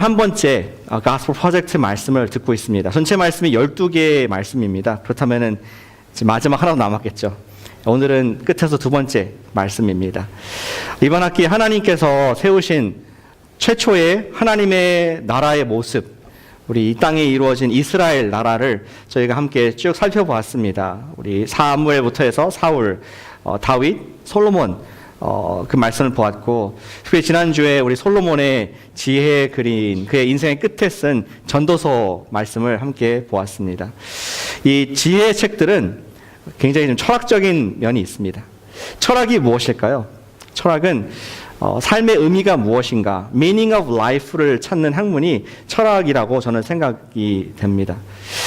한 번째 가스펠 프로젝트 말씀을 듣고 있습니다. 전체 말씀이 12개의 말씀입니다. 그렇다면은 지금 마지막 하나 남았겠죠. 오늘은 끝에서 두 번째 말씀입니다. 이번 학기 하나님께서 세우신 최초의 하나님의 나라의 모습, 우리 이 땅에 이루어진 이스라엘 나라를 저희가 함께 쭉 살펴보았습니다. 우리 사무엘부터 해서 사울, 다윗, 솔로몬, 그 말씀을 보았고, 특히 지난주에 우리 솔로몬의 지혜에 그린 그의 인생의 끝에 쓴 전도서 말씀을 함께 보았습니다. 이 지혜의 책들은 굉장히 좀 철학적인 면이 있습니다. 철학이 무엇일까요? 철학은 삶의 의미가 무엇인가, meaning of life를 찾는 학문이 철학이라고 저는 생각이 됩니다.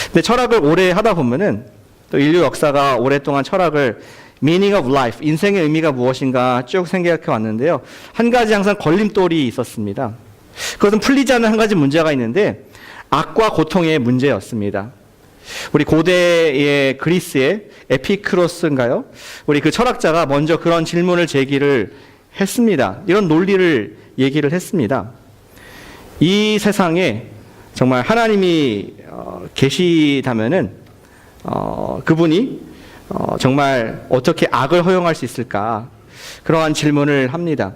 근데 철학을 오래 하다 보면은 또 인류 역사가 오랫동안 철학을 meaning of life, 인생의 의미가 무엇인가 쭉 생각해 왔는데요. 한 가지 항상 걸림돌이 있었습니다. 그것은 풀리지 않는 한 가지 문제가 있는데 악과 고통의 문제였습니다. 우리 고대의 그리스의 에피크로스인가요? 우리 그 철학자가 먼저 그런 질문을 제기를 했습니다. 이런 논리를 얘기를 했습니다. 이 세상에 정말 하나님이 계시다면은 그분이 정말 어떻게 악을 허용할 수 있을까? 그러한 질문을 합니다.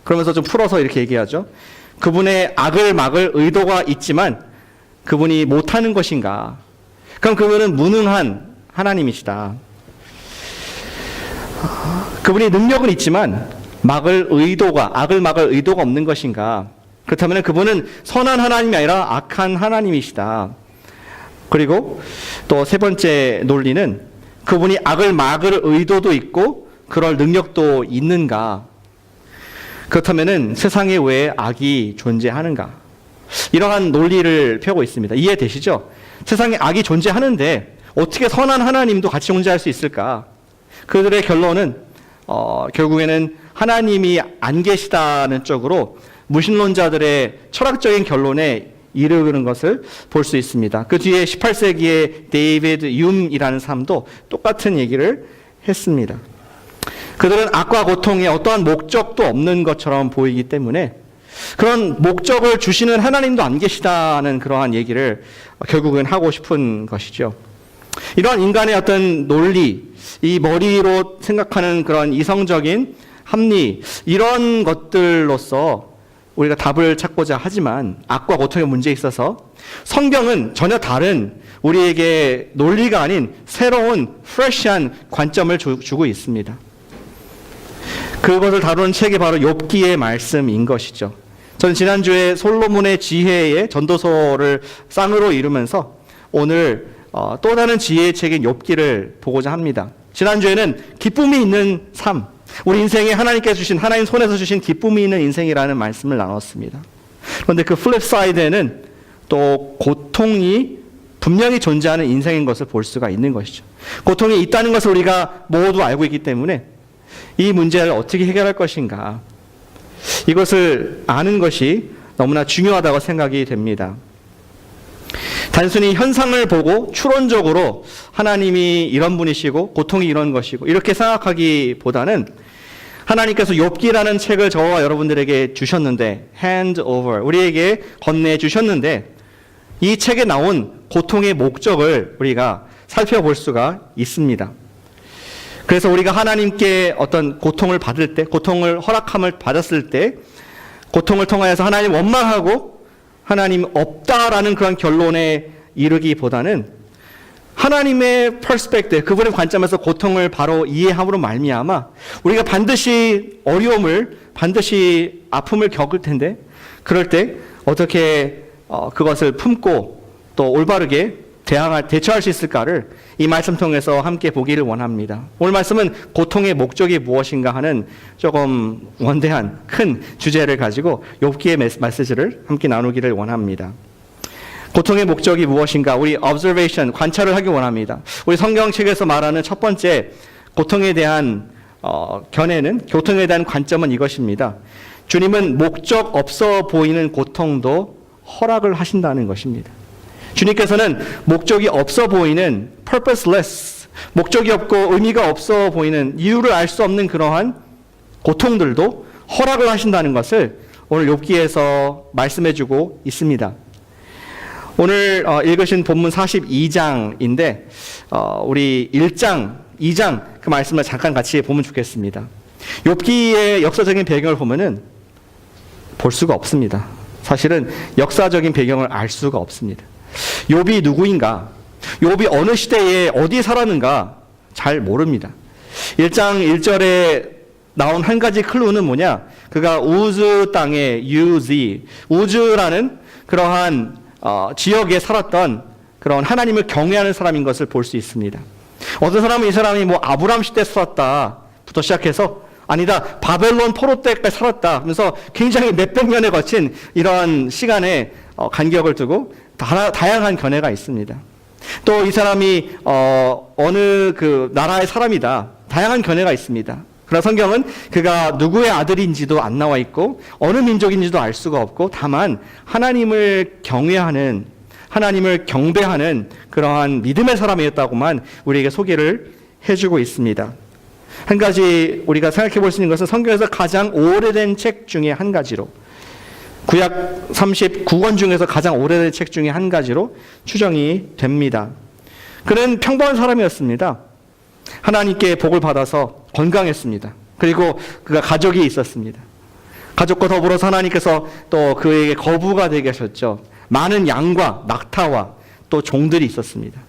그러면서 좀 풀어서 이렇게 얘기하죠. 그분의 악을 막을 의도가 있지만 그분이 못하는 것인가? 그럼 그분은 무능한 하나님이시다. 그분이 능력은 있지만 악을 막을 의도가 없는 것인가? 그렇다면 그분은 선한 하나님이 아니라 악한 하나님이시다. 그리고 또 세 번째 논리는 그분이 악을 막을 의도도 있고 그럴 능력도 있는가? 그렇다면 세상에 왜 악이 존재하는가? 이러한 논리를 펴고 있습니다. 이해되시죠? 세상에 악이 존재하는데 어떻게 선한 하나님도 같이 존재할 수 있을까? 그들의 결론은 결국에는 하나님이 안 계시다는 쪽으로 무신론자들의 철학적인 결론에 이르는 것을 볼 수 있습니다. 그 뒤에 18세기의 데이비드 윰이라는 사람도 똑같은 얘기를 했습니다. 그들은 악과 고통에 어떠한 목적도 없는 것처럼 보이기 때문에 그런 목적을 주시는 하나님도 안 계시다는 그러한 얘기를 결국은 하고 싶은 것이죠. 이러한 인간의 어떤 논리, 이 머리로 생각하는 그런 이성적인 합리, 이런 것들로서 우리가 답을 찾고자 하지만 악과 고통의 문제에 있어서 성경은 전혀 다른 우리에게 논리가 아닌 새로운 프레시한 관점을 주고 있습니다. 그것을 다루는 책이 바로 욥기의 말씀인 것이죠. 저는 지난주에 솔로몬의 지혜의 전도서를 쌍으로 이루면서 오늘 또 다른 지혜의 책인 욥기를 보고자 합니다. 지난주에는 기쁨이 있는 삶, 우리 인생에 하나님께서 주신, 하나님 손에서 주신 기쁨이 있는 인생이라는 말씀을 나눴습니다. 그런데 그 플립 사이드에는 또 고통이 분명히 존재하는 인생인 것을 볼 수가 있는 것이죠. 고통이 있다는 것을 우리가 모두 알고 있기 때문에 이 문제를 어떻게 해결할 것인가, 이것을 아는 것이 너무나 중요하다고 생각이 됩니다. 단순히 현상을 보고 추론적으로 하나님이 이런 분이시고 고통이 이런 것이고 이렇게 생각하기보다는 하나님께서 욥기라는 책을 저와 여러분들에게 주셨는데, hand over, 우리에게 건네주셨는데 이 책에 나온 고통의 목적을 우리가 살펴볼 수가 있습니다. 그래서 우리가 하나님께 어떤 고통을 받을 때, 고통을 허락함을 받았을 때 고통을 통하여서 하나님 원망하고 하나님 없다라는 그런 결론에 이르기보다는 하나님의 퍼스펙티브, 그분의 관점에서 고통을 바로 이해함으로 말미암아 우리가 반드시 어려움을, 반드시 아픔을 겪을 텐데 그럴 때 어떻게 그것을 품고 또 올바르게 대처할 수 있을까를 이 말씀 통해서 함께 보기를 원합니다. 오늘 말씀은 고통의 목적이 무엇인가 하는 조금 원대한 큰 주제를 가지고 욥기의 메시지를 함께 나누기를 원합니다. 고통의 목적이 무엇인가, 우리 observation, 관찰을 하기 원합니다. 우리 성경책에서 말하는 첫 번째 고통에 대한 견해는, 고통에 대한 관점은 이것입니다. 주님은 목적 없어 보이는 고통도 허락을 하신다는 것입니다. 주님께서는 목적이 없어 보이는 purposeless, 목적이 없고 의미가 없어 보이는, 이유를 알 수 없는 그러한 고통들도 허락을 하신다는 것을 오늘 욥기에서 말씀해주고 있습니다. 오늘 읽으신 본문 42장인데 우리 1장, 2장 그 말씀을 잠깐 같이 보면 좋겠습니다. 욥기의 역사적인 배경을 보면은 볼 수가 없습니다. 사실은 역사적인 배경을 알 수가 없습니다. 욥이 누구인가? 욥이 어느 시대에 어디에 살았는가? 잘 모릅니다. 1장 1절에 나온 한 가지 클루는 뭐냐? 그가 우즈 땅의 우즈라는 그러한 지역에 살았던 그런 하나님을 경외하는 사람인 것을 볼 수 있습니다. 어떤 사람은 이 사람이 뭐 아브람 시대 살았다부터 시작해서 아니다 바벨론 포로 때까지 살았다 하면서 굉장히 몇백 년에 거친 이러한 시간에 간격을 두고 다양한 견해가 있습니다. 또 이 사람이 어느 그 나라의 사람이다 다양한 견해가 있습니다. 그러나 성경은 그가 누구의 아들인지도 안 나와 있고 어느 민족인지도 알 수가 없고 다만 하나님을 경외하는 하나님을 경배하는 그러한 믿음의 사람이었다고만 우리에게 소개를 해주고 있습니다. 한 가지 우리가 생각해 볼 수 있는 것은 성경에서 가장 오래된 책 중에 한 가지로 구약 39권 중에서 가장 오래된 책 중에 한 가지로 추정이 됩니다. 그는 평범한 사람이었습니다. 하나님께 복을 받아서 건강했습니다. 그리고 그가 가족이 있었습니다. 가족과 더불어서 하나님께서 또 그에게 거부가 되게 하셨죠. 많은 양과 낙타와 또 종들이 있었습니다.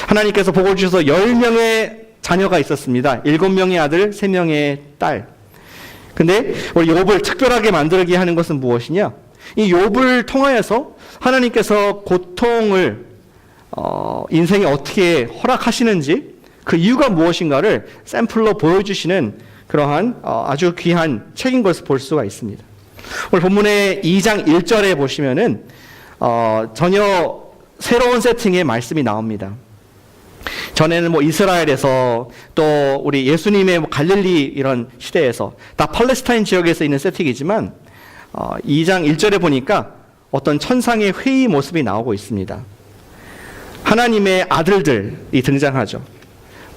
하나님께서 복을 주셔서 10명의 자녀가 있었습니다. 7명의 아들, 3명의 딸. 근데 우리 욥을 특별하게 만들게 하는 것은 무엇이냐? 이 욥을 통하여서 하나님께서 고통을 인생에 어떻게 허락하시는지 그 이유가 무엇인가를 샘플로 보여주시는 그러한 아주 귀한 책인 것을 볼 수가 있습니다. 오늘 본문의 2장 1절에 보시면은 전혀 새로운 세팅의 말씀이 나옵니다. 전에는 뭐 이스라엘에서 또 우리 예수님의 뭐 갈릴리 이런 시대에서 다 팔레스타인 지역에서 있는 세팅이지만 2장 1절에 보니까 어떤 천상의 회의 모습이 나오고 있습니다. 하나님의 아들들이 등장하죠.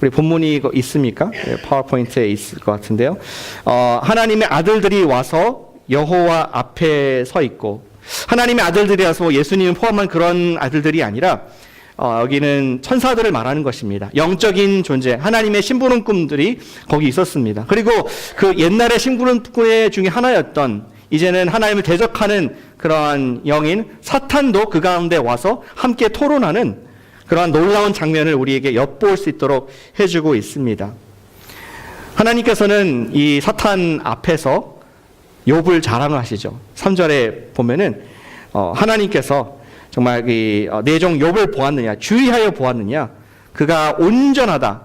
우리 본문이 있습니까? 파워포인트에 있을 것 같은데요. 하나님의 아들들이 와서 여호와 앞에 서 있고 하나님의 아들들이라서 예수님을 포함한 그런 아들들이 아니라 여기는 천사들을 말하는 것입니다. 영적인 존재, 하나님의 심부름꾼들이 거기 있었습니다. 그리고 그 옛날의 심부름꾼 중에 하나였던 이제는 하나님을 대적하는 그러한 영인 사탄도 그 가운데 와서 함께 토론하는 그러한 놀라운 장면을 우리에게 엿볼 수 있도록 해주고 있습니다. 하나님께서는 이 사탄 앞에서 욥을 자랑하시죠. 3절에 보면은 하나님께서 정말 내 종 욥을 보았느냐, 주의하여 보았느냐, 그가 온전하다,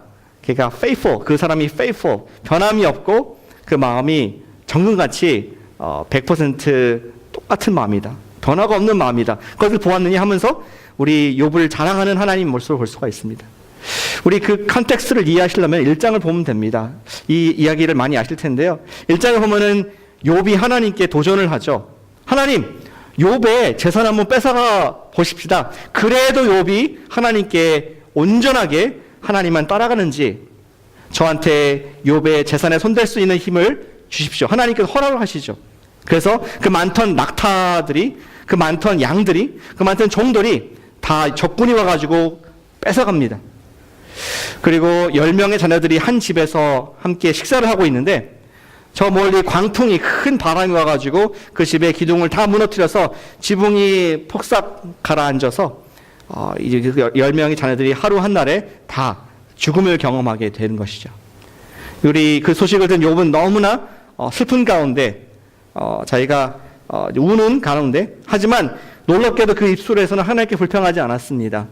그가 faithful, 그 사람이 faithful, 변함이 없고 그 마음이 정금같이 100% 똑같은 마음이다, 변화가 없는 마음이다. 그것을 보았느냐 하면서 우리 욥을 자랑하는 하나님 모습을 볼 수가 있습니다. 우리 그 컨텍스트를 이해하시려면 1장을 보면 됩니다. 이 이야기를 많이 아실 텐데요. 1장을 보면은 욥이 하나님께 도전을 하죠. 하나님, 욥의 재산 한번 뺏어가 보십시다. 그래도 욥이 하나님께 온전하게 하나님만 따라가는지 저한테 욥의 재산에 손댈 수 있는 힘을 주십시오. 하나님께서 허락을 하시죠. 그래서 그 많던 낙타들이, 그 많던 양들이, 그 많던 종들이 다 적군이 와가지고 뺏어갑니다. 그리고 10명의 자녀들이 한 집에서 함께 식사를 하고 있는데 저 멀리 광풍이 큰 바람이 와가지고 그 집의 기둥을 다 무너뜨려서 지붕이 폭삭 가라앉아서 이제 그 10명의 자녀들이 하루 한 날에 다 죽음을 경험하게 되는 것이죠. 우리 그 소식을 든 욥은 너무나 슬픈 가운데 자기가 우는 가운데 하지만 놀랍게도 그 입술에서는 하나님께 불평하지 않았습니다.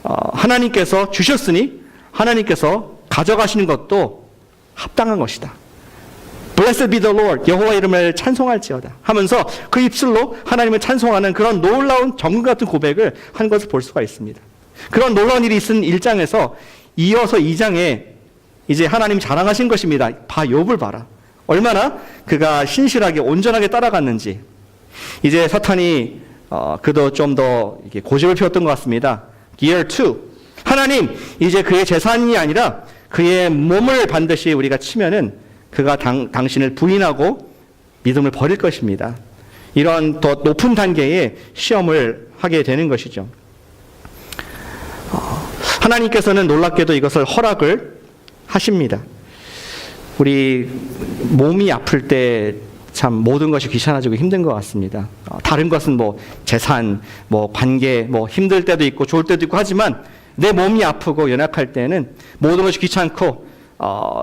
하나님께서 주셨으니 하나님께서 가져가시는 것도 합당한 것이다. Blessed be the Lord, 여호와 이름을 찬송할지어다 하면서 그 입술로 하나님을 찬송하는 그런 놀라운 정금 같은 고백을 한 것을 볼 수가 있습니다. 그런 놀라운 일이 있은 1장에서 이어서 2장에 이제 하나님이 자랑하신 것입니다. 욥을 봐라. 얼마나 그가 신실하게 온전하게 따라갔는지. 이제 사탄이 그도 좀 더 고집을 피웠던 것 같습니다. Year 2. 하나님, 이제 그의 재산이 아니라 그의 몸을 반드시 우리가 치면은 그가 당신을 부인하고 믿음을 버릴 것입니다. 이런 더 높은 단계의 시험을 하게 되는 것이죠. 하나님께서는 놀랍게도 이것을 허락을 하십니다. 우리 몸이 아플 때 참 모든 것이 귀찮아지고 힘든 것 같습니다. 다른 것은 뭐 재산, 뭐 관계, 뭐 힘들 때도 있고 좋을 때도 있고 하지만 내 몸이 아프고 연약할 때는 모든 것이 귀찮고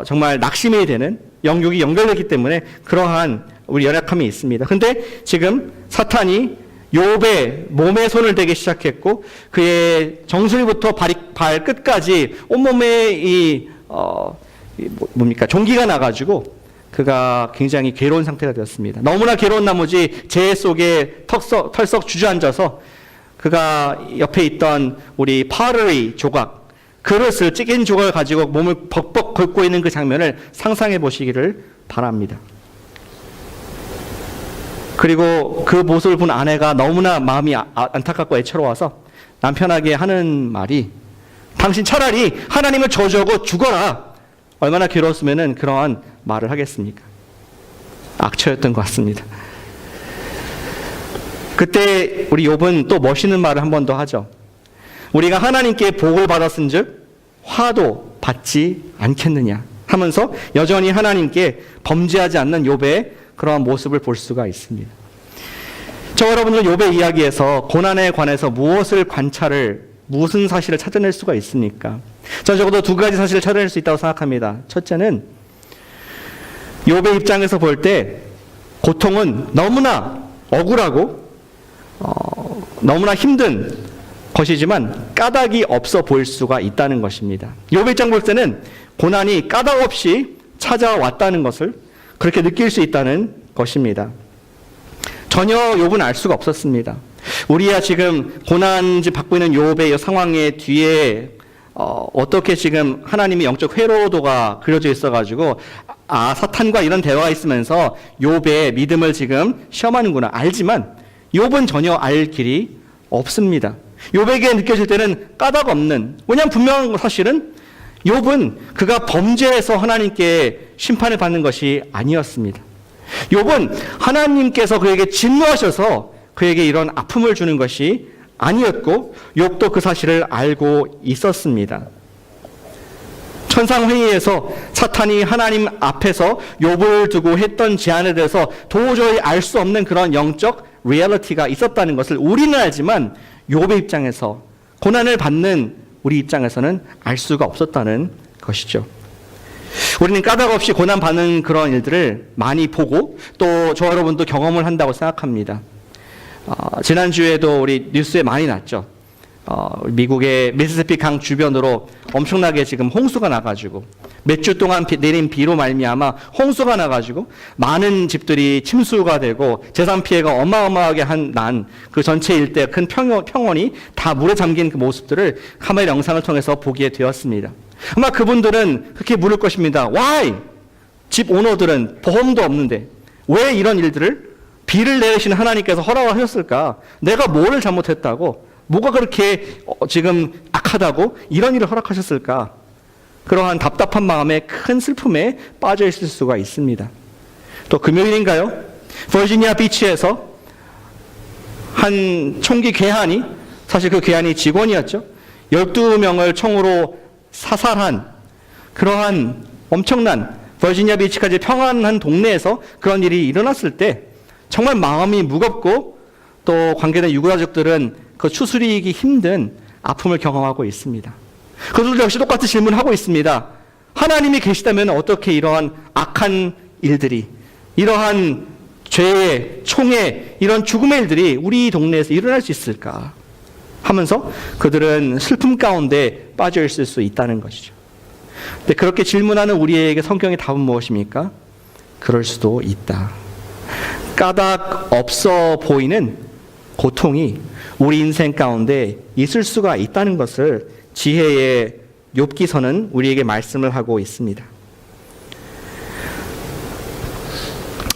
정말 낙심이 되는 영육이 연결되기 때문에 그러한 우리 연약함이 있습니다. 근데 지금 사탄이 욥의 몸에 손을 대기 시작했고 그의 정수리부터 발끝까지 온몸에 뭡니까 종기가 나가지고 그가 굉장히 괴로운 상태가 되었습니다. 너무나 괴로운 나머지 재 속에 털썩 주저앉아서 그가 옆에 있던 우리 파르리 조각 그릇을 찌개인 조각을 가지고 몸을 벅벅 긁고 있는 그 장면을 상상해 보시기를 바랍니다. 그리고 그 모습을 본 아내가 너무나 마음이 안타깝고 애처로워서 남편에게 하는 말이 당신 차라리 하나님을 저주하고 죽어라. 얼마나 괴로웠으면 그러한 말을 하겠습니까? 악처였던 것 같습니다. 그때 우리 욥은 또 멋있는 말을 한 번 더 하죠. 우리가 하나님께 복을 받았은즉 화도 받지 않겠느냐 하면서 여전히 하나님께 범죄하지 않는 욥의 그러한 모습을 볼 수가 있습니다. 저 여러분들 욥의 이야기에서 고난에 관해서 무슨 사실을 찾아낼 수가 있습니까? 저는 적어도 두 가지 사실을 찾아낼 수 있다고 생각합니다. 첫째는 욥의 입장에서 볼 때 고통은 너무나 억울하고 너무나 힘든 것이지만 까닭이 없어 보일 수가 있다는 것입니다. 욥의 입장 볼 때는 고난이 까닭 없이 찾아왔다는 것을 그렇게 느낄 수 있다는 것입니다. 전혀 욥은 알 수가 없었습니다. 우리야 지금 고난을 받고 있는 욥의 상황의 뒤에 어떻게 지금 하나님의 영적 회로도가 그려져 있어가지고 사탄과 이런 대화가 있으면서 욥의 믿음을 지금 시험하는구나 알지만 욥은 전혀 알 길이 없습니다. 욥에게 느껴질 때는 까닭 없는, 왜냐하면 분명한 사실은 욥은 그가 범죄해서 하나님께 심판을 받는 것이 아니었습니다. 욥은 하나님께서 그에게 진노하셔서 그에게 이런 아픔을 주는 것이 아니었고 욥도 그 사실을 알고 있었습니다. 천상회의에서 사탄이 하나님 앞에서 욥을 두고 했던 제안에 대해서 도저히 알 수 없는 그런 영적 리얼리티가 있었다는 것을 우리는 알지만 욥의 입장에서 고난을 받는 우리 입장에서는 알 수가 없었다는 것이죠. 우리는 까닭 없이 고난받는 그런 일들을 많이 보고 또 저 여러분도 경험을 한다고 생각합니다. 지난주에도 우리 뉴스에 많이 났죠. 미국의 미시시피 강 주변으로 엄청나게 지금 홍수가 나가지고 몇 주 동안 내린 비로 말미암아 홍수가 나가지고 많은 집들이 침수가 되고 재산 피해가 어마어마하게 난 그 전체 일대 큰 평원이 다 물에 잠긴 그 모습들을 카메라 영상을 통해서 보게 되었습니다. 아마 그분들은 그렇게 물을 것입니다. Why? 집 오너들은 보험도 없는데 왜 이런 일들을 비를 내리시는 하나님께서 허락하셨을까? 내가 뭐를 잘못했다고? 뭐가 그렇게 지금 악하다고 이런 일을 허락하셨을까? 그러한 답답한 마음에 큰 슬픔에 빠져 있을 수가 있습니다. 또 금요일인가요? 버지니아 비치에서 한 총기 괴한이, 사실 그 괴한이 직원이었죠. 12명을 총으로 사살한 그러한 엄청난 버지니아 비치까지 평안한 동네에서 그런 일이 일어났을 때 정말 마음이 무겁고 또 관계된 유가족들은 그 추스리기 힘든 아픔을 경험하고 있습니다. 그들도 역시 똑같은 질문을 하고 있습니다. 하나님이 계시다면 어떻게 이러한 악한 일들이, 이러한 죄의, 총의, 이런 죽음의 일들이 우리 동네에서 일어날 수 있을까 하면서 그들은 슬픔 가운데 빠져 있을 수 있다는 것이죠. 근데 그렇게 질문하는 우리에게 성경의 답은 무엇입니까? 그럴 수도 있다. 까닭 없어 보이는 고통이 우리 인생 가운데 있을 수가 있다는 것을 지혜의 욥기서는 우리에게 말씀을 하고 있습니다.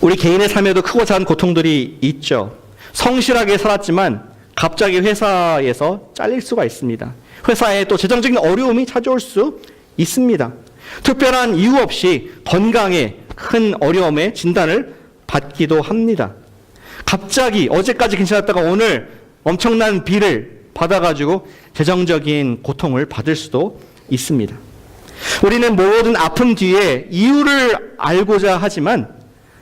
우리 개인의 삶에도 크고 작은 고통들이 있죠. 성실하게 살았지만 갑자기 회사에서 잘릴 수가 있습니다. 회사에 또 재정적인 어려움이 찾아올 수 있습니다. 특별한 이유 없이 건강에 큰 어려움의 진단을 받기도 합니다. 갑자기 어제까지 괜찮았다가 오늘 엄청난 비를 받아가지고 재정적인 고통을 받을 수도 있습니다. 우리는 모든 아픔 뒤에 이유를 알고자 하지만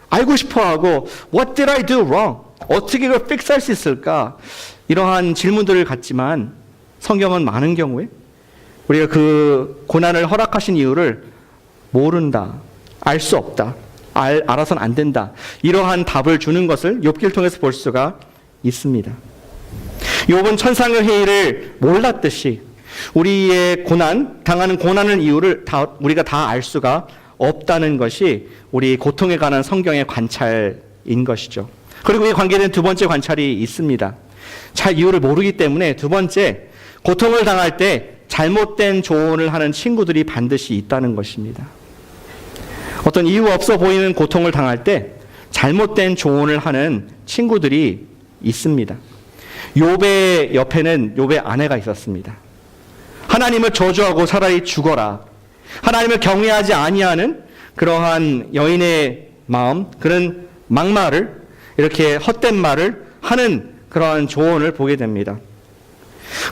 알고 싶어하고 What did I do wrong? 어떻게 이걸 픽스할 수 있을까? 이러한 질문들을 갖지만 성경은 많은 경우에 우리가 그 고난을 허락하신 이유를 모른다, 알 수 없다, 알아서는 안 된다, 이러한 답을 주는 것을 욥기를 통해서 볼 수가 있습니다. 욥은 천상의 회의를 몰랐듯이 우리의 당하는 고난의 이유를 우리가 다 알 수가 없다는 것이 우리 고통에 관한 성경의 관찰인 것이죠. 그리고 이 관계된 두 번째 관찰이 있습니다. 잘 이유를 모르기 때문에 두 번째, 고통을 당할 때 잘못된 조언을 하는 친구들이 반드시 있다는 것입니다. 어떤 이유 없어 보이는 고통을 당할 때 잘못된 조언을 하는 친구들이 있습니다. 욥의 옆에는 욥의 아내가 있었습니다. 하나님을 저주하고 차라리 죽어라, 하나님을 경외하지 아니하는 그러한 여인의 마음, 그런 막말을, 이렇게 헛된 말을 하는 그러한 조언을 보게 됩니다.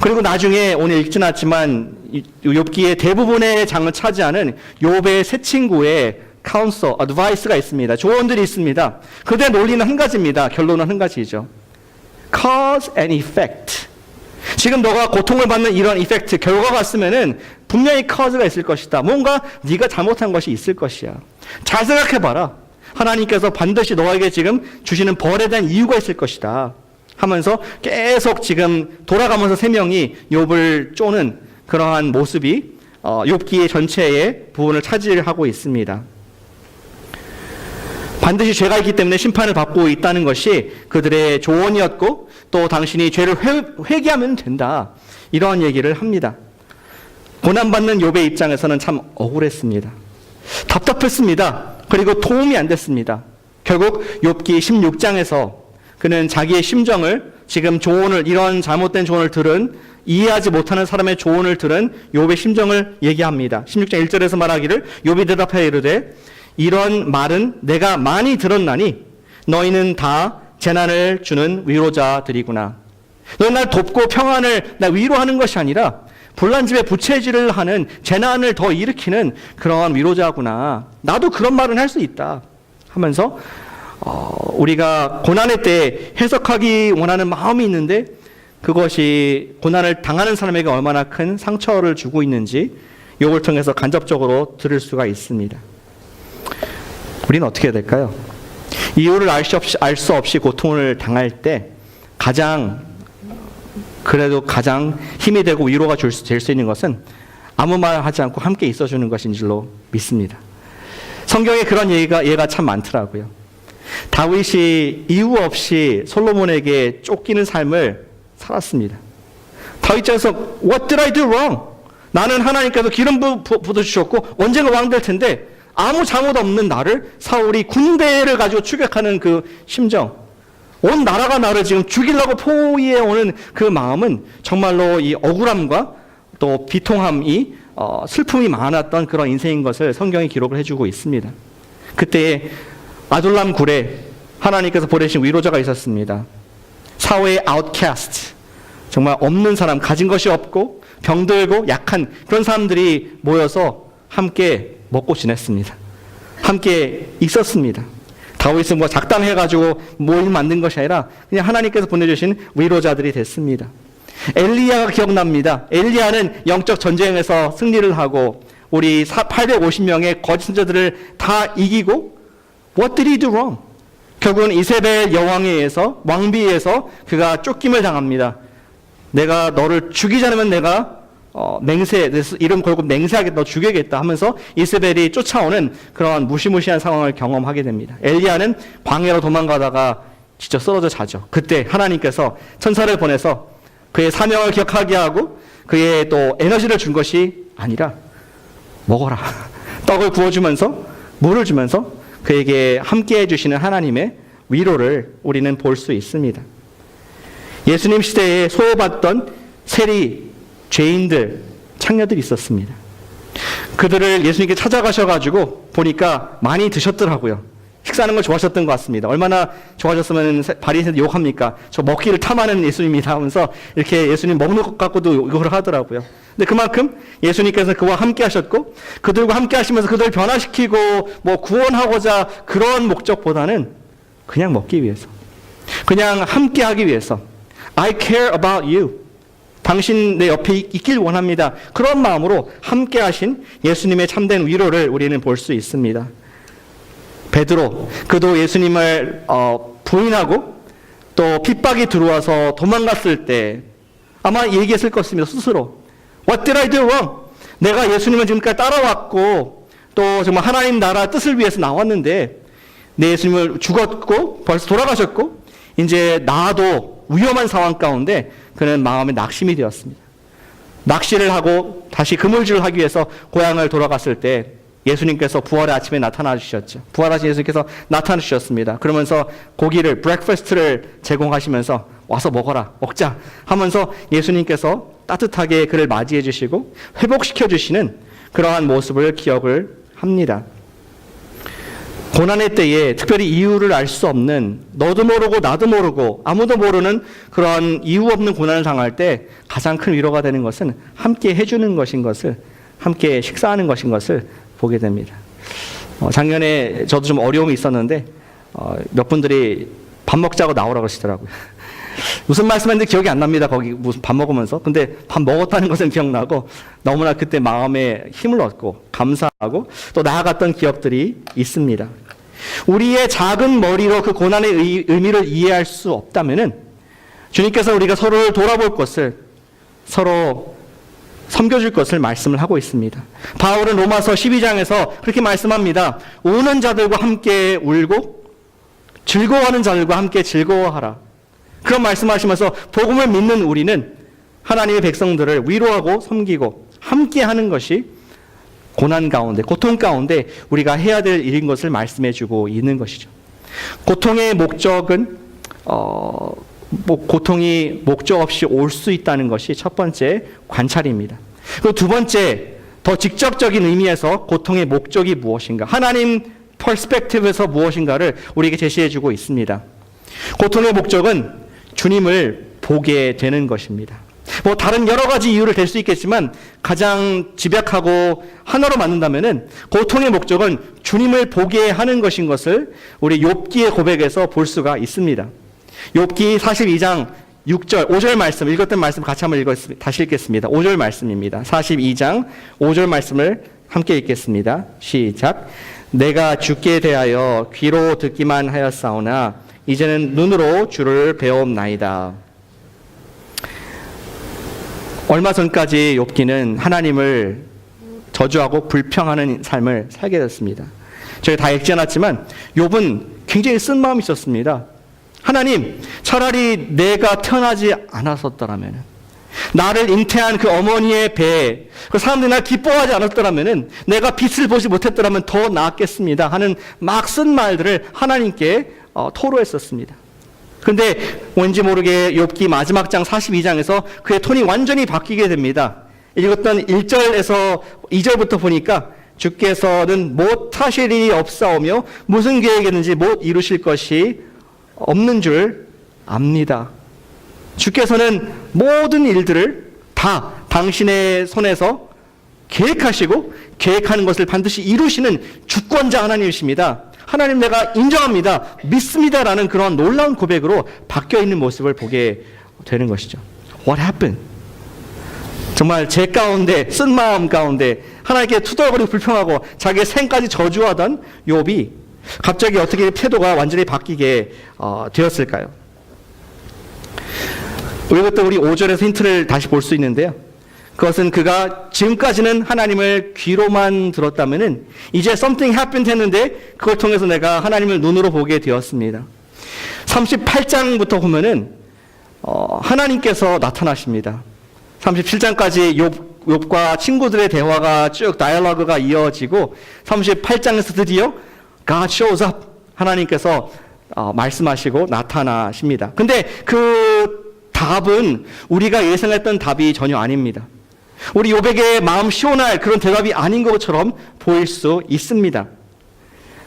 그리고 나중에 오늘 읽진 않지만 욥기의 대부분의 장을 차지하는 욥의 세 친구의 counsel, advice가 있습니다. 조언들이 있습니다. 그들의 논리는 한 가지입니다. 결론은 한 가지죠. cause and effect. 지금 너가 고통을 받는 이런 이펙트, 결과가 있으면은 분명히 cause가 있을 것이다. 뭔가 네가 잘못한 것이 있을 것이야. 잘 생각해봐라. 하나님께서 반드시 너에게 지금 주시는 벌에 대한 이유가 있을 것이다 하면서 계속 지금 돌아가면서 세 명이 욥을 쪼는 그러한 모습이 욥기의 전체의 부분을 차지하고 있습니다. 반드시 죄가 있기 때문에 심판을 받고 있다는 것이 그들의 조언이었고, 또 당신이 죄를 회개하면 된다, 이러한 얘기를 합니다. 고난받는 욥의 입장에서는 참 억울했습니다. 답답했습니다. 그리고 도움이 안 됐습니다. 결국 욥기 16장에서 그는 자기의 심정을, 지금 조언을, 이런 잘못된 조언을 들은, 이해하지 못하는 사람의 조언을 들은 욥의 심정을 얘기합니다. 16장 1절에서 말하기를, 욥이 대답하여 이르되 이런 말은 내가 많이 들었나니 너희는 다 재난을 주는 위로자들이구나. 너희는 날 돕고 평안을 날 위로하는 것이 아니라 불난집에 부채질을 하는, 재난을 더 일으키는 그러한 위로자구나. 나도 그런 말은 할 수 있다 하면서 우리가 고난의 때 해석하기 원하는 마음이 있는데 그것이 고난을 당하는 사람에게 얼마나 큰 상처를 주고 있는지 욥을 통해서 간접적으로 들을 수가 있습니다. 우리는 어떻게 해야 될까요? 이유를 알 수 없이 고통을 당할 때 그래도 가장 힘이 되고 위로가 될 수 있는 것은 아무 말 하지 않고 함께 있어주는 것인 줄로 믿습니다. 성경에 그런 예가 참 많더라고요. 다윗이 이유 없이 솔로몬에게 쫓기는 삶을 살았습니다. 다윗께서 What did I do wrong? 나는 하나님께서 기름 부어주셨고 언젠가 왕 될 텐데 아무 잘못 없는 나를 사울이 군대를 가지고 추격하는 그 심정, 온 나라가 나를 지금 죽이려고 포위해 오는 그 마음은 정말로 이 억울함과 또 비통함이 슬픔이 많았던 그런 인생인 것을 성경이 기록을 해주고 있습니다. 그때 아둘람 굴에 하나님께서 보내신 위로자가 있었습니다. 사회의 아웃캐스트, 정말 없는 사람, 가진 것이 없고 병들고 약한 그런 사람들이 모여서 함께 먹고 지냈습니다. 함께 있었습니다. 다윗은 뭐 작당해가지고 모임 만든 것이 아니라 그냥 하나님께서 보내주신 위로자들이 됐습니다. 엘리야가 기억납니다. 엘리야는 영적 전쟁에서 승리를 하고 우리 850명의 거짓 선지자들을 다 이기고 What did he do wrong? 결국은 이세벨 여왕에 의해서, 왕비에 의해서 그가 쫓김을 당합니다. 내가 너를 죽이지 않으면 내가 이름 걸고 맹세하겠다, 너 죽여야겠다 하면서 이세벨이 쫓아오는 그런 무시무시한 상황을 경험하게 됩니다. 엘리야는 광야로 도망가다가 진짜 쓰러져 자죠. 그때 하나님께서 천사를 보내서 그의 사명을 기억하게 하고 그의 또 에너지를 준 것이 아니라 먹어라. 떡을 구워주면서 물을 주면서 그에게 함께 해주시는 하나님의 위로를 우리는 볼 수 있습니다. 예수님 시대에 소외받던 세리, 죄인들, 창녀들이 있었습니다. 그들을 예수님께 찾아가셔가지고 보니까 많이 드셨더라고요. 식사하는 걸 좋아하셨던 것 같습니다. 얼마나 좋아하셨으면 바리새인들 욕합니까? 저 먹기를 탐하는 예수님이다 하면서 이렇게 예수님 먹는 것 갖고도 욕을 하더라고요. 근데 그만큼 예수님께서 그와 함께 하셨고 그들과 함께 하시면서 그들을 변화시키고 뭐 구원하고자 그런 목적보다는 그냥 먹기 위해서, 그냥 함께 하기 위해서, I care about you, 당신 내 옆에 있길 원합니다, 그런 마음으로 함께 하신 예수님의 참된 위로를 우리는 볼 수 있습니다. 베드로, 그도 예수님을 부인하고 또 핍박이 들어와서 도망갔을 때 아마 얘기했을 것입니다. 스스로 What did I do wrong? 내가 예수님을 지금까지 따라왔고 또 정말 하나님 나라 뜻을 위해서 나왔는데 내 예수님을 죽었고 벌써 돌아가셨고 이제 나도 위험한 상황 가운데 그는 마음에 낙심이 되었습니다. 낚시를 하고 다시 그물질을 하기 위해서 고향을 돌아갔을 때 예수님께서 부활의 아침에 나타나 주셨죠. 부활하신 예수님께서 나타나 주셨습니다. 그러면서 고기를, 브렉퍼스트를 제공하시면서 와서 먹자 하면서 예수님께서 따뜻하게 그를 맞이해 주시고 회복시켜 주시는 그러한 모습을 기억을 합니다. 고난의 때에 특별히 이유를 알 수 없는, 너도 모르고 나도 모르고 아무도 모르는 그런 이유 없는 고난을 당할 때 가장 큰 위로가 되는 것은 함께 해주는 것인 것을, 함께 식사하는 것인 것을 보게 됩니다. 작년에 저도 좀 어려움이 있었는데 몇 분들이 밥 먹자고 나오라고 하시더라고요. 무슨 말씀했는지 기억이 안 납니다. 거기 무슨 밥 먹으면서. 근데 밥 먹었다는 것은 기억나고 너무나 그때 마음에 힘을 얻고 감사하고 또 나아갔던 기억들이 있습니다. 우리의 작은 머리로 그 고난의 의미를 이해할 수 없다면은 주님께서 우리가 서로를 돌아볼 것을, 서로 섬겨줄 것을 말씀을 하고 있습니다. 바울은 로마서 12장에서 그렇게 말씀합니다. 우는 자들과 함께 울고 즐거워하는 자들과 함께 즐거워하라. 그런 말씀하시면서 복음을 믿는 우리는 하나님의 백성들을 위로하고 섬기고 함께하는 것이 고난 가운데, 고통 가운데 우리가 해야 될 일인 것을 말씀해주고 있는 것이죠. 고통의 목적은 고통이 목적 없이 올 수 있다는 것이 첫 번째 관찰입니다. 그리고 두 번째, 더 직접적인 의미에서 고통의 목적이 무엇인가, 하나님 퍼스펙티브에서 무엇인가를 우리에게 제시해주고 있습니다. 고통의 목적은 주님을 보게 되는 것입니다. 뭐 다른 여러 가지 이유를 댈 수 있겠지만 가장 집약하고 하나로 만든다면은 고통의 목적은 주님을 보게 하는 것인 것을 우리 욥기의 고백에서 볼 수가 있습니다. 욥기 42장 6절, 5절 말씀, 읽었던 말씀 같이 한번 다시 읽겠습니다. 5절 말씀입니다. 42장 5절 말씀을 함께 읽겠습니다. 시작. 내가 주께 대하여 귀로 듣기만 하였사오나 이제는 눈으로 주를 배움나이다. 얼마 전까지 욥기는 하나님을 저주하고 불평하는 삶을 살게 됐습니다. 저희 다 읽지 않았지만 욥은 굉장히 쓴 마음이 있었습니다. 하나님, 차라리 내가 태어나지 않았었더라면, 나를 잉태한 그 어머니의 배에 그 사람들이 날 기뻐하지 않았더라면, 내가 빛을 보지 못했더라면 더 나았겠습니다 하는 막 쓴 말들을 하나님께 토로했었습니다. 그런데 왠지 모르게 욥기 마지막 장 42장에서 그의 톤이 완전히 바뀌게 됩니다. 읽었던 1절에서 2절부터 보니까 주께서는 못하실 일이 없사오며 무슨 계획이든지 못 이루실 것이 없는 줄 압니다. 주께서는 모든 일들을 다 당신의 손에서 계획하시고 계획하는 것을 반드시 이루시는 주권자 하나님이십니다. 하나님 내가 인정합니다, 믿습니다라는 그런 놀라운 고백으로 바뀌어있는 모습을 보게 되는 것이죠. What happened? 정말 제 가운데, 쓴 마음 가운데 하나님께 투덜거리고 불평하고 자기의 생까지 저주하던 욥이 갑자기 어떻게 태도가 완전히 바뀌게 되었을까요? 이것도 우리 5절에서 힌트를 다시 볼 수 있는데요. 그것은 그가 지금까지는 하나님을 귀로만 들었다면은 이제 something happened 했는데 그걸 통해서 내가 하나님을 눈으로 보게 되었습니다. 38장부터 보면은 하나님께서 나타나십니다. 37장까지 욥과 친구들의 대화가 쭉 다이얼로그가 이어지고 38장에서 드디어 God shows up, 하나님께서 말씀하시고 나타나십니다. 근데 그 답은 우리가 예상했던 답이 전혀 아닙니다. 우리 욥에게 마음 시원할 그런 대답이 아닌 것처럼 보일 수 있습니다.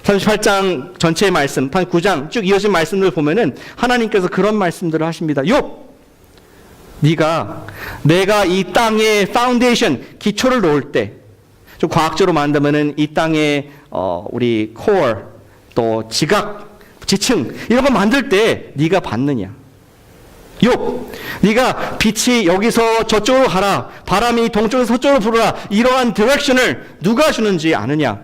38장 전체의 말씀, 9장 쭉 이어진 말씀들 보면은 하나님께서 그런 말씀들을 하십니다. 욥, 내가 이 땅의 파운데이션, 기초를 놓을 때, 좀 과학적으로 말한다면은 이 땅의 우리 코어, 또 지각, 지층 이런 거 만들 때 네가 봤느냐? 욥, 네가 빛이 여기서 저쪽으로 가라, 바람이 동쪽에서 서쪽으로 불어라, 이러한 디렉션을 누가 주는지 아느냐?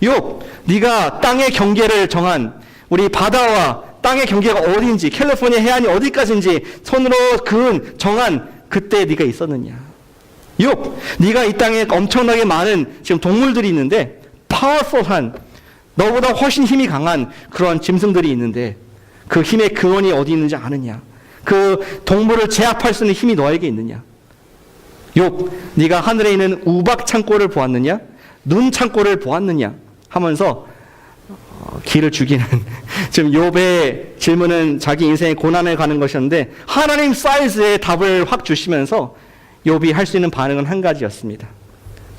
욥, 네가 땅의 경계를 정한, 우리 바다와 땅의 경계가 어디인지, 캘리포니아 해안이 어디까지인지 손으로 그은 정한 그때 네가 있었느냐? 욥, 네가 이 땅에 엄청나게 많은 지금 동물들이 있는데 파워풀한, 너보다 훨씬 힘이 강한 그런 짐승들이 있는데 그 힘의 근원이 어디 있는지 아느냐? 그 동물을 제압할 수 있는 힘이 너에게 있느냐? 욥, 네가 하늘에 있는 우박 창고를 보았느냐? 눈 창고를 보았느냐? 하면서 기를 죽이는 지금 욥의 질문은 자기 인생의 고난을 가는 것이었는데 하나님 사이즈의 답을 확 주시면서 욥이 할 수 있는 반응은 한 가지였습니다.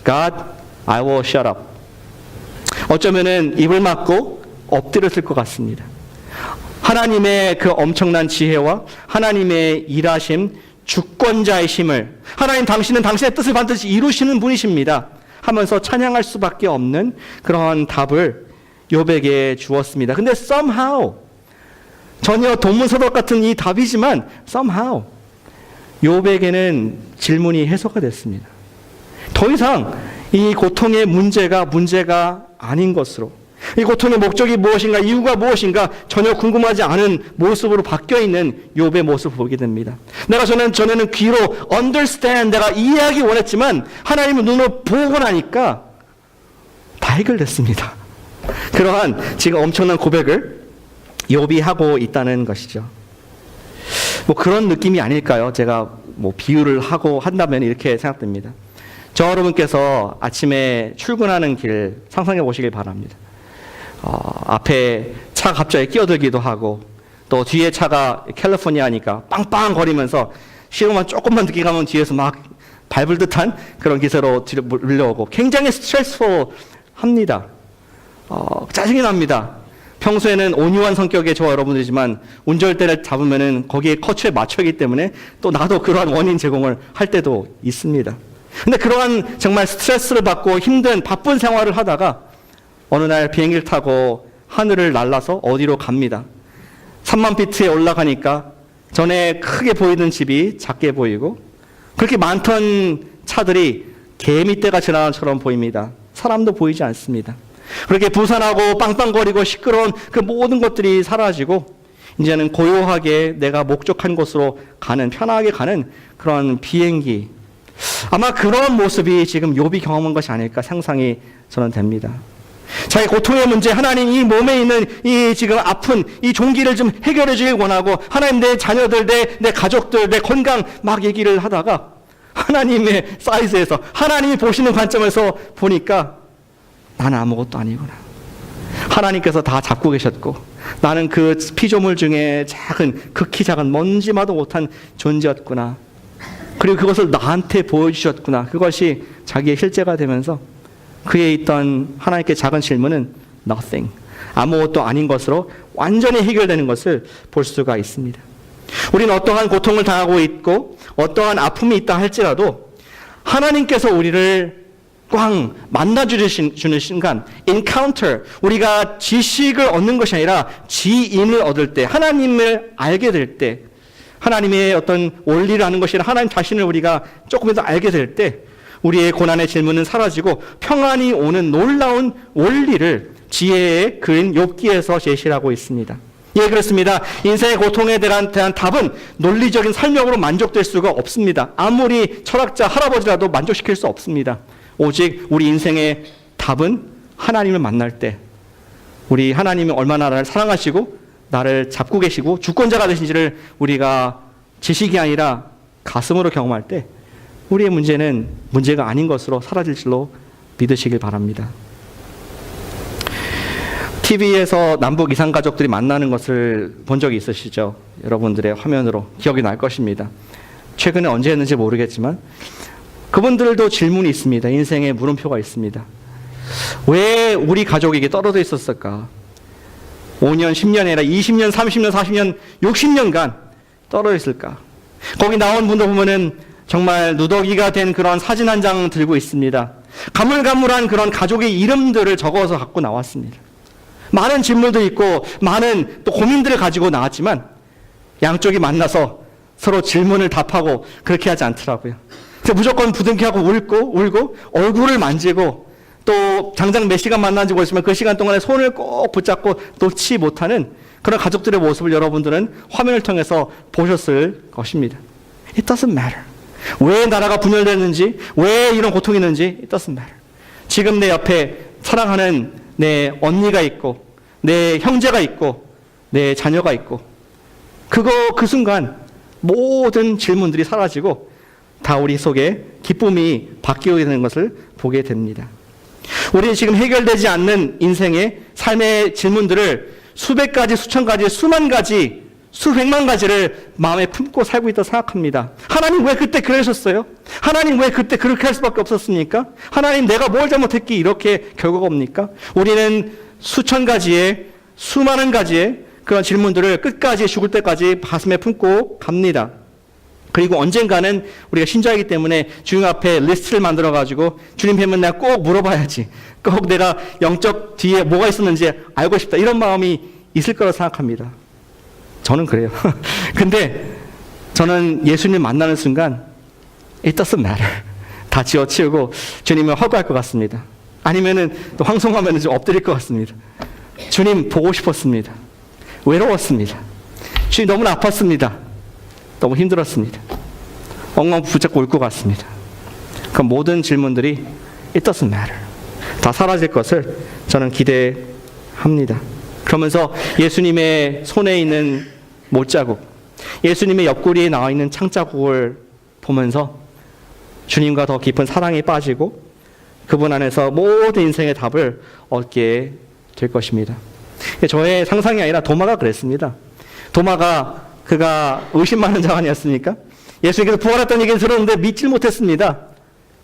God, I will shut up. 어쩌면은 입을 막고 엎드렸을 것 같습니다. 하나님의 그 엄청난 지혜와 하나님의 일하심, 주권자의 힘을, 하나님 당신은 당신의 뜻을 반드시 이루시는 분이십니다 하면서 찬양할 수밖에 없는 그러한 답을 욥에게 주었습니다. 근데 somehow, 전혀 동문서답 같은 이 답이지만 somehow 욥에게는 질문이 해소가 됐습니다. 더 이상 이 고통의 문제가 아닌 것으로, 이 고통의 목적이 무엇인가, 이유가 무엇인가 전혀 궁금하지 않은 모습으로 바뀌어 있는 욥의 모습을 보게 됩니다. 전에는 귀로 understand, 내가 이해하기 원했지만 하나님의 눈으로 보고 나니까 다 해결됐습니다. 그러한 지금 엄청난 고백을 욥이 하고 있다는 것이죠. 그런 느낌이 아닐까요? 제가 비유를 하고 한다면 이렇게 생각됩니다. 저 여러분께서 아침에 출근하는 길 상상해 보시길 바랍니다. 앞에 차가 갑자기 끼어들기도 하고 또 뒤에 차가 캘리포니아니까 빵빵 거리면서 시동만 조금만 늦게 가면 뒤에서 막 밟을 듯한 그런 기세로 뒤로 밀려오고 굉장히 스트레스풀합니다. 짜증이 납니다. 평소에는 온유한 성격의 저와 여러분들이지만 운전대를 잡으면은 거기에 커츠에 맞춰있기 때문에 또 나도 그러한 원인 제공을 할 때도 있습니다. 근데 그러한 정말 스트레스를 받고 힘든 바쁜 생활을 하다가 어느 날 비행기를 타고 하늘을 날아서 어디로 갑니다. 3만 피트에 올라가니까 전에 크게 보이던 집이 작게 보이고 그렇게 많던 차들이 개미떼가 지나가는 것처럼 보입니다. 사람도 보이지 않습니다. 그렇게 부산하고 빵빵거리고 시끄러운 그 모든 것들이 사라지고 이제는 고요하게 내가 목적한 곳으로 가는, 편하게 가는 그런 비행기, 아마 그런 모습이 지금 욥이 경험한 것이 아닐까 상상이 저는 됩니다. 자기 고통의 문제, 하나님 이 몸에 있는 이 지금 아픈 이 종기를 좀 해결해 주길 원하고 하나님 내 자녀들, 내 가족들, 내 건강 막 얘기를 하다가 하나님의 사이즈에서 하나님이 보시는 관점에서 보니까 나는 아무것도 아니구나. 하나님께서 다 잡고 계셨고 나는 그 피조물 중에 극히 작은 먼지마도 못한 존재였구나. 그리고 그것을 나한테 보여주셨구나. 그것이 자기의 실제가 되면서 그에 있던 하나님께 작은 질문은 nothing, 아무것도 아닌 것으로 완전히 해결되는 것을 볼 수가 있습니다. 우리는 어떠한 고통을 당하고 있고 어떠한 아픔이 있다 할지라도 하나님께서 우리를 꽝 만나주시는 순간, encounter, 우리가 지식을 얻는 것이 아니라 지인을 얻을 때, 하나님을 알게 될 때, 하나님의 어떤 원리를 아는 것이 아니라 하나님 자신을 우리가 조금이라도 알게 될 때 우리의 고난의 질문은 사라지고 평안이 오는 놀라운 원리를 지혜의 그인 욥기에서 제시하고 있습니다. 예, 그렇습니다. 인생의 고통에 대한 답은 논리적인 설명으로 만족될 수가 없습니다. 아무리 철학자 할아버지라도 만족시킬 수 없습니다. 오직 우리 인생의 답은 하나님을 만날 때, 우리 하나님이 얼마나 나를 사랑하시고 나를 잡고 계시고 주권자가 되신지를 우리가 지식이 아니라 가슴으로 경험할 때 우리의 문제는 문제가 아닌 것으로 사라질 줄로 믿으시길 바랍니다. TV에서 남북 이산가족들이 만나는 것을 본 적이 있으시죠? 여러분들의 화면으로 기억이 날 것입니다. 최근에 언제 했는지 모르겠지만 그분들도 질문이 있습니다. 인생에 물음표가 있습니다. 왜 우리 가족에게 떨어져 있었을까? 5년, 10년이 아니라 20년, 30년, 40년, 60년간 떨어져 있을까? 거기 나온 분들 보면은 정말 누더기가 된 그런 사진 한 장 들고 있습니다. 가물가물한 그런 가족의 이름들을 적어서 갖고 나왔습니다. 많은 질문도 있고 많은 또 고민들을 가지고 나왔지만 양쪽이 만나서 서로 질문을 답하고 그렇게 하지 않더라고요. 그래서 무조건 부둥켜하고 울고 얼굴을 만지고 또 당장 몇 시간 만난지 모르지만 그 시간 동안에 손을 꼭 붙잡고 놓지 못하는 그런 가족들의 모습을 여러분들은 화면을 통해서 보셨을 것입니다. It doesn't matter. 왜 나라가 분열됐는지, 왜 이런 고통이 있는지 It doesn't matter. 지금 내 옆에 사랑하는 내 언니가 있고 내 형제가 있고 내 자녀가 있고 그 순간 모든 질문들이 사라지고 다 우리 속에 기쁨이 바뀌게 되는 것을 보게 됩니다. 우리는 지금 해결되지 않는 인생의 삶의 질문들을 수백 가지, 수천 가지, 수만 가지, 수백만 가지를 마음에 품고 살고 있다고 생각합니다. 하나님 왜 그때 그러셨어요? 하나님 왜 그때 그렇게 할 수밖에 없었습니까? 하나님 내가 뭘 잘못했기 이렇게 결과가 옵니까? 우리는 수천 가지의 수많은 가지의 그런 질문들을 끝까지 죽을 때까지 가슴에 품고 갑니다. 그리고 언젠가는 우리가 신자이기 때문에 주님 앞에 리스트를 만들어가지고 주님 뵈면 내가 꼭 물어봐야지. 꼭 내가 영적 뒤에 뭐가 있었는지 알고 싶다. 이런 마음이 있을 거라고 생각합니다. 저는 그래요. 근데 저는 예수님 만나는 순간 It doesn't matter. 다 지어치우고 주님을 허구할 것 같습니다. 아니면은 또 황송하면 좀 엎드릴 것 같습니다. 주님 보고 싶었습니다. 외로웠습니다. 주님 너무나 아팠습니다. 너무 힘들었습니다. 엉엉 붙잡고 울 것 같습니다. 그 모든 질문들이 It doesn't matter. 다 사라질 것을 저는 기대합니다. 그러면서 예수님의 손에 있는 못자국, 예수님의 옆구리에 나와 있는 창자국을 보면서 주님과 더 깊은 사랑에 빠지고 그분 안에서 모든 인생의 답을 얻게 될 것입니다. 저의 상상이 아니라 도마가 그랬습니다. 도마가 그가 의심많은 자가 아니었습니까? 예수님께서 부활했다는 얘기를 들었는데 믿질 못했습니다.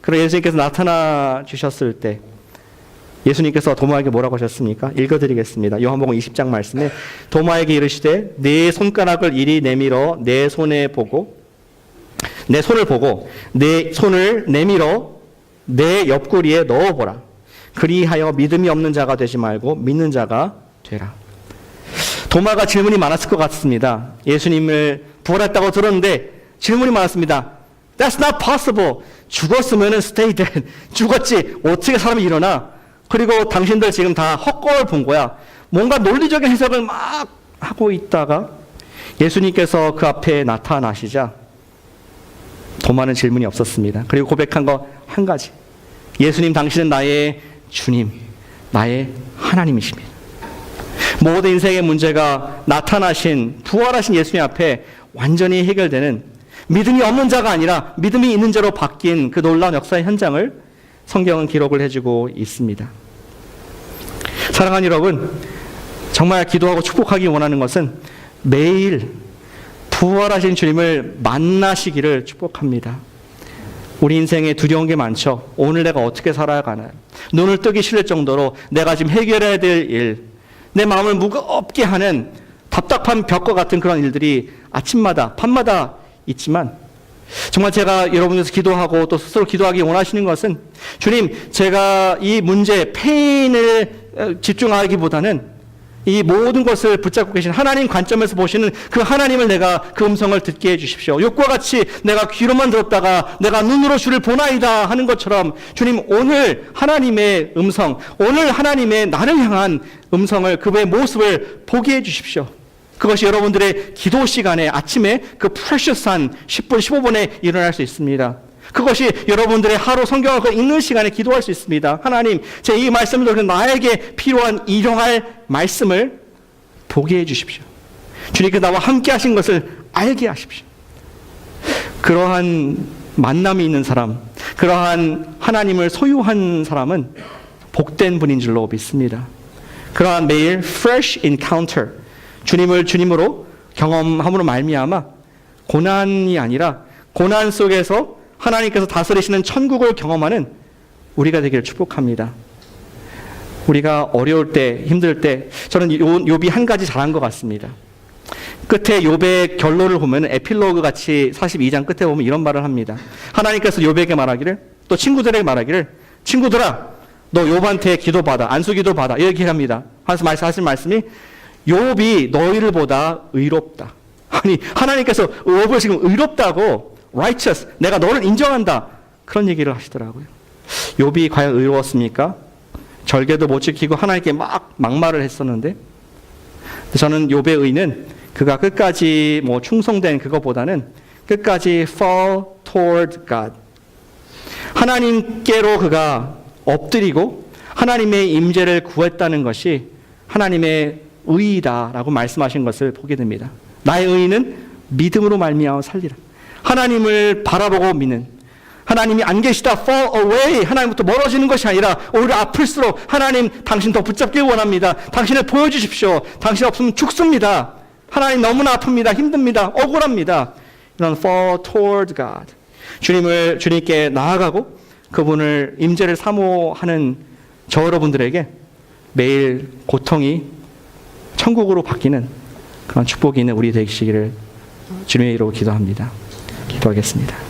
그래서 예수님께서 나타나 주셨을 때 예수님께서 도마에게 뭐라고 하셨습니까? 읽어드리겠습니다. 요한복음 20장 말씀에 도마에게 이르시되 네 손가락을 이리 내밀어 내 손을 보고 내 손을 내밀어 내 옆구리에 넣어보라. 그리하여 믿음이 없는 자가 되지 말고 믿는 자가 되라. 도마가 질문이 많았을 것 같습니다. 예수님을 부활했다고 들었는데 질문이 많았습니다. That's not possible. 죽었으면 stay dead. 죽었지. 어떻게 사람이 일어나? 그리고 당신들 지금 다 헛걸 본 거야. 뭔가 논리적인 해석을 막 하고 있다가 예수님께서 그 앞에 나타나시자 도마는 질문이 없었습니다. 그리고 고백한 거 한 가지. 예수님 당신은 나의 주님, 나의 하나님이십니다. 모든 인생의 문제가 나타나신 부활하신 예수님 앞에 완전히 해결되는 믿음이 없는 자가 아니라 믿음이 있는 자로 바뀐 그 놀라운 역사의 현장을 성경은 기록을 해주고 있습니다. 사랑하는 여러분, 정말 기도하고 축복하기 원하는 것은 매일 부활하신 주님을 만나시기를 축복합니다. 우리 인생에 두려운 게 많죠. 오늘 내가 어떻게 살아가나요? 눈을 뜨기 싫을 정도로 내가 지금 해결해야 될 일, 내 마음을 무겁게 하는 답답한 벽과 같은 그런 일들이 아침마다 밤마다 있지만 정말 제가 여러분께서 기도하고 또 스스로 기도하기 원하시는 것은 주님 제가 이 문제 페인을 집중하기보다는 이 모든 것을 붙잡고 계신 하나님 관점에서 보시는 그 하나님을 내가 그 음성을 듣게 해주십시오. 욕과 같이 내가 귀로만 들었다가 내가 눈으로 주를 보나이다 하는 것처럼 주님 오늘 하나님의 음성, 오늘 하나님의 나를 향한 음성을 그의 모습을 보게 해주십시오. 그것이 여러분들의 기도 시간에 아침에 그 프레셔스한 10분, 15분에 일어날 수 있습니다. 그것이 여러분들의 하루 성경을 읽는 시간에 기도할 수 있습니다. 하나님, 제 이 말씀을 들어 나에게 필요한 일용할 말씀을 보게 해주십시오. 주님께서 나와 함께 하신 것을 알게 하십시오. 그러한 만남이 있는 사람, 그러한 하나님을 소유한 사람은 복된 분인 줄로 믿습니다. 그러한 매일 fresh encounter, 주님을 주님으로 경험함으로 말미암아 고난이 아니라 고난 속에서 하나님께서 다스리시는 천국을 경험하는 우리가 되기를 축복합니다. 우리가 어려울 때, 힘들 때 저는 욥이 한 가지 잘한 것 같습니다. 끝에 욥의 결론을 보면 에필로그 같이 42장 끝에 보면 이런 말을 합니다. 하나님께서 욥에게 말하기를, 또 친구들에게 말하기를, 친구들아 너 욥한테 기도받아, 안수기도 받아, 이렇게 합니다. 하신 말씀이 욥이 너희를 보다 의롭다. 아니 하나님께서 욥을 지금 의롭다고, righteous, 내가 너를 인정한다, 그런 얘기를 하시더라고요. 욥이 과연 의로웠습니까? 절개도 못 지키고 하나님께 막 막말을 했었는데, 저는 욥의 의는 그가 끝까지 충성된 그것보다는 끝까지 fall toward God, 하나님께로 그가 엎드리고 하나님의 임재를 구했다는 것이 하나님의 의이다라고 말씀하신 것을 보게 됩니다. 나의 의는 믿음으로 말미암아 살리라. 하나님을 바라보고 믿는, 하나님이 안 계시다 fall away, 하나님부터 멀어지는 것이 아니라 오히려 아플수록 하나님 당신 더 붙잡길 원합니다. 당신을 보여주십시오. 당신 없으면 죽습니다. 하나님 너무나 아픕니다. 힘듭니다. 억울합니다. 이런 fall toward God, 주님께 나아가고 그분을 임재를 사모하는 저 여러분들에게 매일 고통이 천국으로 바뀌는 그런 축복이 있는 우리 되시기를 주님의 이름으로 기도합니다. 기도하겠습니다.